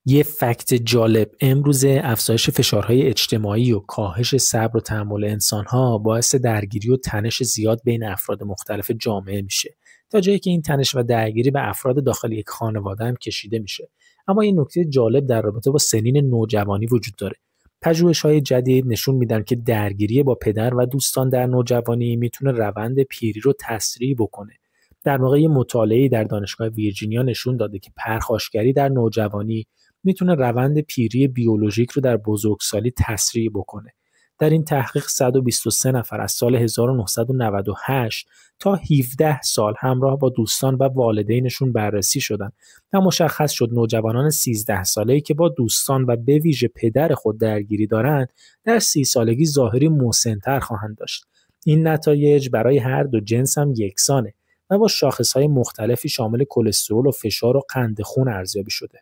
یه فکت جالب امروزه افزایش فشارهای اجتماعی و کاهش صبر و تحمل انسان‌ها باعث درگیری و تنش زیاد بین افراد مختلف جامعه میشه، تا جایی که این تنش و درگیری به افراد داخل یک خانواده هم کشیده میشه. اما این نکته جالب در رابطه با سنین نوجوانی وجود داره. پژوهش‌های جدید نشون میدن که درگیری با پدر و دوستان در نوجوانی میتونه روند پیری رو تسریع بکنه. در واقع یه مطالعه‌ای در دانشگاه ویرجینیا نشون داده که پرخاشگری در نوجوانی میتونه روند پیری بیولوژیک رو در بزرگسالی تسریع بکنه. در این تحقیق 123 نفر از سال 1998 تا 17 سال همراه با دوستان و والدینشون بررسی شدند و مشخص شد نوجوانان 13 ساله‌ای که با دوستان و به ویژه پدر خود درگیری دارند در 30 سالگی ظاهری مسن‌تر خواهند داشت. این نتایج برای هر دو جنس هم یکسانه و با شاخص‌های مختلفی شامل کلسترول و فشار و قند خون ارزیابی شده.